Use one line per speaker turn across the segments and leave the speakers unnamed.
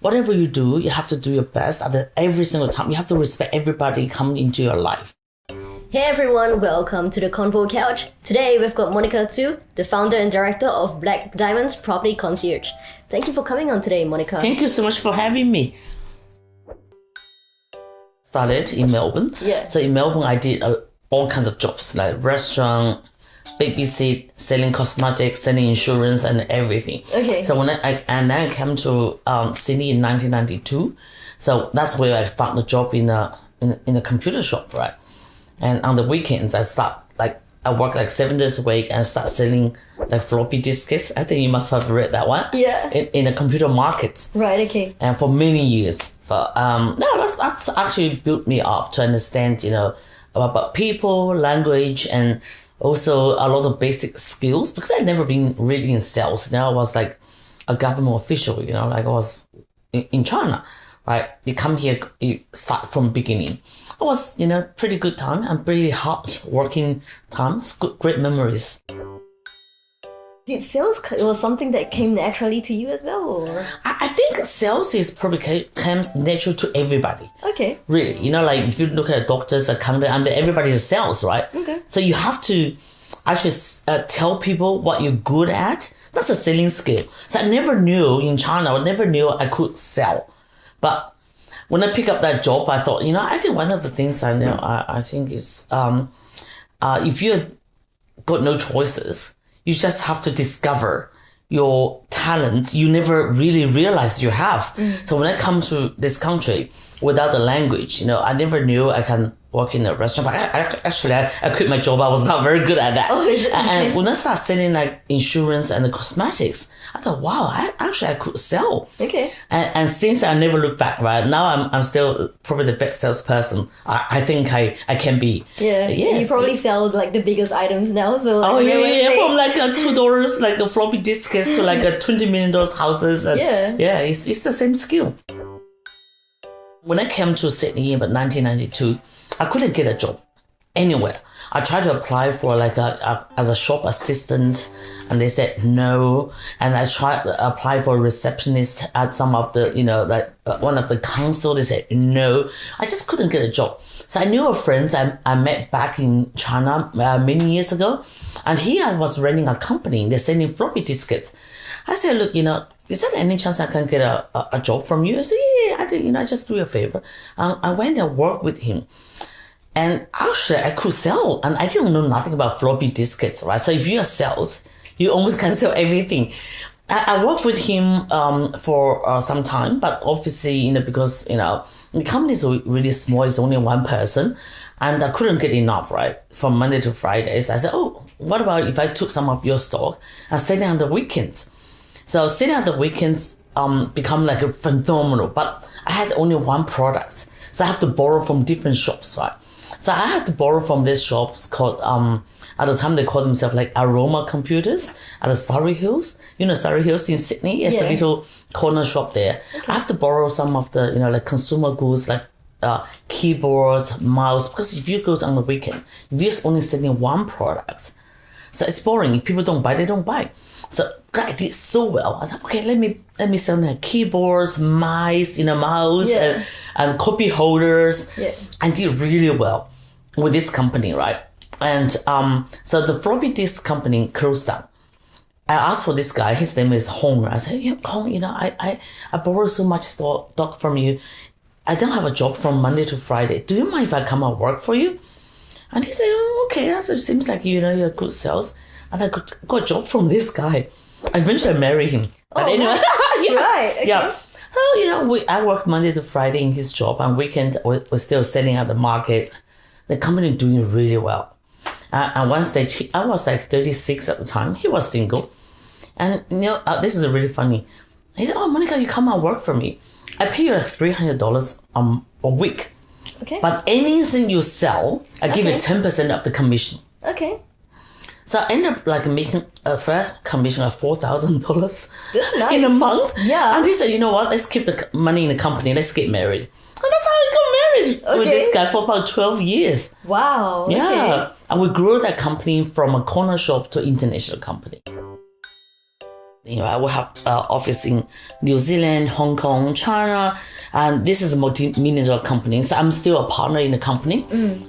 whatever you do, you have to do your best every single time. You have to respect everybody coming into your life.
Hey everyone, welcome to the Convo Couch. Today we've got Monika too, the founder and director of Black Diamonds Property Concierge. Thank you for coming on today, Monika.
Thank you so much for having me. Started in Melbourne.
Yeah.
So in Melbourne, I did all kinds of jobs like restaurant, babysit, selling cosmetics, selling insurance, and everything.
Okay.
So then I came to Sydney in 1992. So that's where I found a job in a computer shop, right? And on the weekends, I work like 7 days a week and start selling like floppy disks. I think you must have read that one.
Yeah.
In the computer markets.
Right, okay.
And for many years. But that's actually built me up to understand, about people, language, and also a lot of basic skills, because I'd never been really in sales. I was like a government official, like I was in China, right? You come here, you start from beginning. It was, pretty good time and pretty hard working time. It's great memories.
Did sales was something that came naturally to you as well, or?
I think sales is probably comes natural to everybody.
Okay.
Really, like if you look at doctors, accountant, and everybody is sales, right?
Okay.
So you have to actually tell people what you're good at. That's a selling skill. So I never knew in China, I could sell. But when I pick up that job, I thought, I think one of the things I know, I think is if you got no choices, you just have to discover your talent you never really realized you have. So when I come to this country without the language, I never knew I can work in a restaurant. But I quit my job. I was not very good at that.
Oh, is it? Okay.
And when I started selling like insurance and the cosmetics, I thought, wow, I could sell.
Okay.
And since I never looked back, right? Now I'm still probably the best salesperson I think I can be.
Yeah.
Yes,
you probably sell like the biggest items now. So like,
from like $2 like a floppy disks to like a $20 million houses. And it's the same skill. When I came to Sydney in 1992, I couldn't get a job anywhere. I tried to apply for like as a shop assistant, and they said no. And I tried to apply for a receptionist at some of the, one of the council. They said no. I just couldn't get a job. So I knew a friend I met back in China many years ago, and he was running a company. They're selling floppy disks. I said, look, is there any chance I can get a job from you? I said, yeah, I think, I just do you a favor. I went and worked with him. And actually, I could sell. And I didn't know nothing about floppy disks, right? So if you're sales, you almost can sell everything. I worked with him for some time, but obviously, because, the company is really small. It's only one person. And I couldn't get enough, right? From Monday to Fridays. I said, what about if I took some of your stock and sell it on the weekends? So selling on the weekends become like a phenomenal, but I had only one product. So I have to borrow from different shops, right? So I had to borrow from these shops called, at the time they called themselves like Aroma Computers at the Surrey Hills. Surrey Hills in Sydney, it's a little corner shop there. Okay. I have to borrow some of the, like consumer goods like keyboards, mouse, because if you go on the weekend, you're just only selling one product. So it's boring. If people don't buy, they don't buy. So I did so well. I was like, okay, let me sell like keyboards, mouse, and copy holders. Yeah. I did really well with this company, right? And so the floppy disk company closed down. I asked for this guy. His name is Hong. I said, yeah, Hong, I borrowed so much stock from you. I don't have a job from Monday to Friday. Do you mind if I come and work for you? And he said, okay, that seems like you're good sales. And I got a job from this guy. I eventually married him. But anyway,
right. Okay.
Yeah. So, I worked Monday to Friday in his job, and weekend we're still selling at the market. The company doing really well. And one stage, I was like 36 at the time. He was single. And, this is really funny. He said, Monika, you come and work for me. I pay you like $300 a week.
Okay.
But anything you sell, I give you 10% of the commission.
Okay.
So I ended up like making a first commission of $4,000
That's nice.
in a month.
Yeah.
And he said, you know what, let's keep the money in the company, let's get married. And that's how I got married with this guy for about 12 years.
Wow.
Yeah.
Okay.
And we grew that company from a corner shop to international company. I will have office in New Zealand, Hong Kong, China, and this is a multi-million dollar company. So I'm still a partner in the company.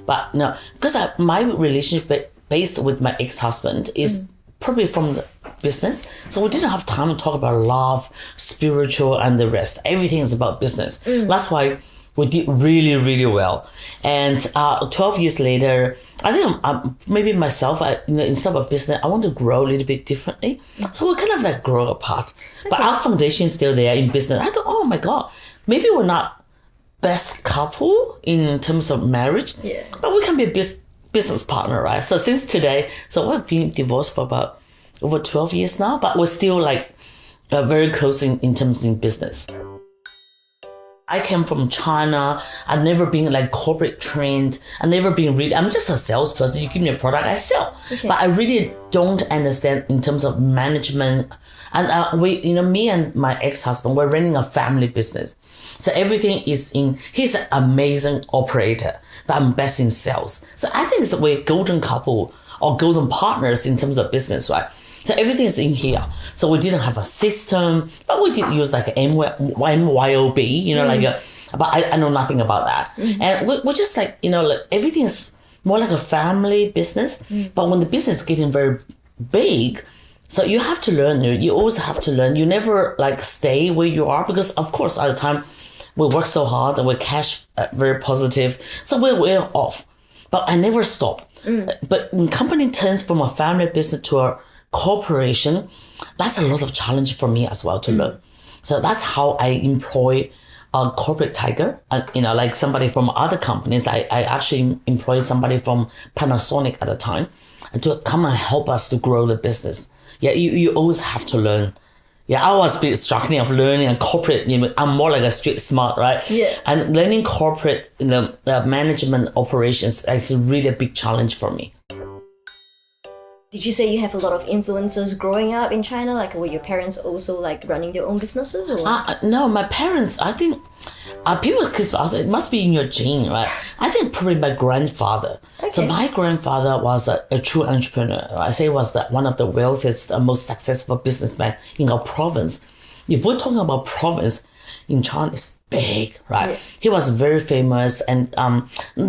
But no, because my relationship based with my ex-husband is probably from the business. So we didn't have time to talk about love, spiritual, and the rest. Everything is about business. That's why we did really, really well. And 12 years later, I think maybe myself, instead of business, I want to grow a little bit differently. So we kind of like grow apart. But our foundation is still there in business. I thought, oh my God, maybe we're not best couple in terms of marriage, but we can be a business partner, right? So since today, so we've been divorced for about over 12 years now, but we're still like very close in terms of business. I came from China. I've never been like corporate trained. I've never been really, I'm just a salesperson. You give me a product, I sell. But I really don't understand in terms of management. And me and my ex-husband, we're running a family business. So everything is he's an amazing operator, but I'm best in sales. So I think it's we're golden couple or golden partners in terms of business, right? So everything is in here. So we didn't have a system, but we did use like MYOB, but I know nothing about that. And we're just like, everything is more like a family business. But when the business is getting very big, so you have to learn, you always have to learn. You never like stay where you are because of course at the time we work so hard and we're cash very positive. So we're off, but I never stop. But when company turns from a family business to a corporation, that's a lot of challenge for me as well to learn. So that's how I employ a corporate tiger. Like somebody from other companies. I actually employed somebody from Panasonic at the time to come and help us to grow the business. Yeah, you always have to learn. Yeah, I was a bit struggling of learning and corporate. I'm more like a street smart, right? Yeah. And learning corporate, management operations is really a big challenge for me.
Did you say you have a lot of influences growing up in China? Like, were your parents also like running their own businesses? Or?
No, my parents, I think, people could ask, it must be in your gene, right? I think probably my grandfather. Okay. So my grandfather was a true entrepreneur. I say was one of the wealthiest, most successful businessmen in our province. If we're talking about province, in China, it's big, right? Yeah. He was very famous, and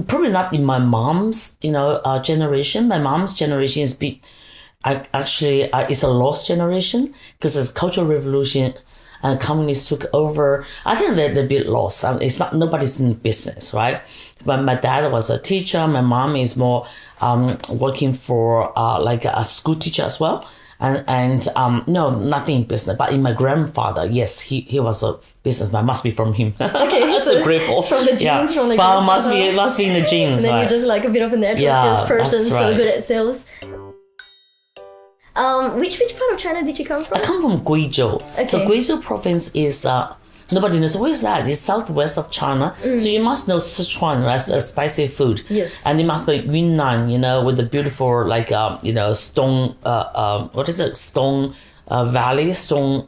probably not in my mom's, generation. My mom's generation is it's a lost generation because it's Cultural Revolution and communists took over. I think they're a bit lost. It's not, nobody's in business, right? But my dad was a teacher. My mom is more working for like a school teacher as well. And no, nothing in business. But in my grandfather, yes, he was a businessman. Must be from him.
Okay, so grateful. It's from the genes, from the
grandfather. Must be in the genes.
And then
right?
You're just like a bit of a natural salesperson, right. So good at sales. Which part of China did you come from?
I come from Guizhou.
Okay.
So Guizhou province is nobody knows where is that. It's southwest of China. So you must know Sichuan, right? Spicy food.
Yes.
And it must be Yunnan, with the beautiful stone. What is it? Stone valley, stone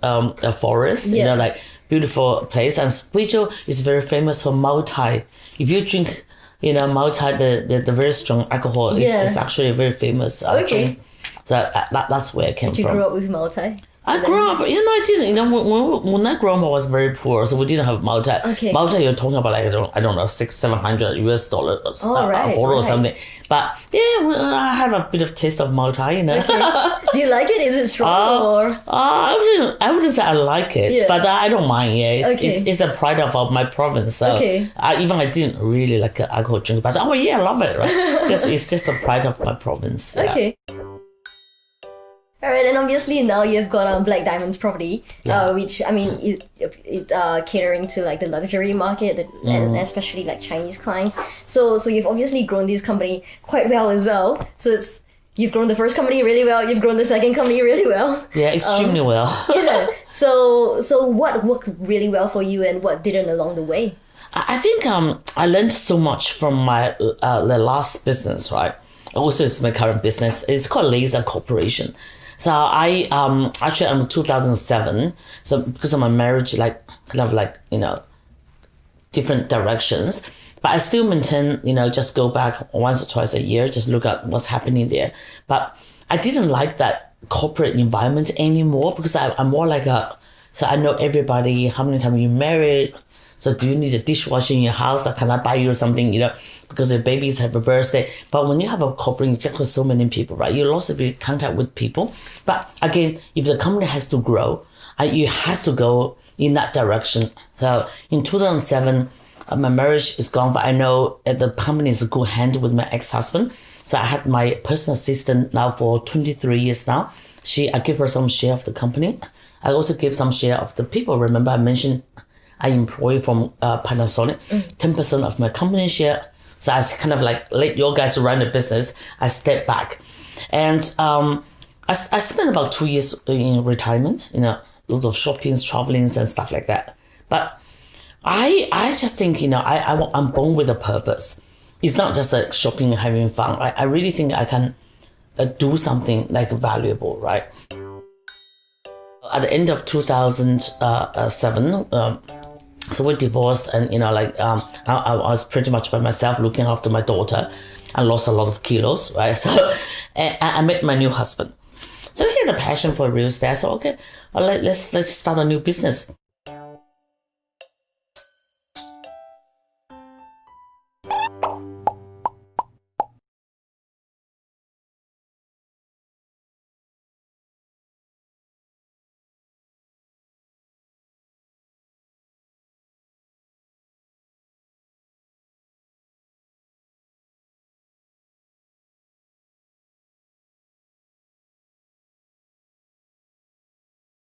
forest.
Yeah.
Like beautiful place. And Guizhou is very famous for Maotai. If you drink, Maotai, the very strong alcohol is actually a very famous drink. So that's where I came from.
Did you grow up with Maotai?
I grew up, I didn't. When I grew up, I was very poor, so we didn't have Maotai. Okay. Maotai, you're talking about I don't know, $600-700 US a bottle or something. But yeah, I have a bit of taste of Maotai,
Okay. Do you like it? Is it strong or?
I wouldn't say I like it, but I don't mind. Yeah, it's a pride of my province. So I didn't really like alcohol drink, but I love it, right? Because it's just a pride of my province. Yeah.
Okay. Alright, and obviously now you've got Black Diamonds property, which it catering to like the luxury market and especially like Chinese clients. So you've obviously grown this company quite well as well. So you've grown the first company really well. You've grown the second company really well.
Yeah, extremely well.
So what worked really well for you and what didn't along the way?
I think I learned so much from my the last business, right? Also, it's my current business. It's called Laser Corporation. So I actually in 2007. So because of my marriage, different directions, but I still maintain, just go back once or twice a year, just look at what's happening there. But I didn't like that corporate environment anymore because I'm more like so I know everybody, how many times you married, so do you need a dishwasher in your house, or can I buy you something, because your babies have a birthday. But when you have a corporate, you check with so many people, right? You lost a bit of contact with people. But again, if the company has to grow, you has to go in that direction. So in 2007, my marriage is gone, but I know the company is a good hand with my ex-husband. So I had my personal assistant now for 23 years now. I give her some share of the company. I also give some share of the people. Remember I mentioned I employ from Panasonic, 10% of my company share. So I kind of like let your guys run the business. I step back. And I spent about 2 years in retirement, lots of shoppings, travelings and stuff like that. But I just think, I'm born with a purpose. It's not just like shopping and having fun. I really think I can do something like valuable, right? At the end of 2007, so we divorced, and I was pretty much by myself looking after my daughter. I lost a lot of kilos, right? So I met my new husband. So he had a passion for real estate. So okay, let's start a new business.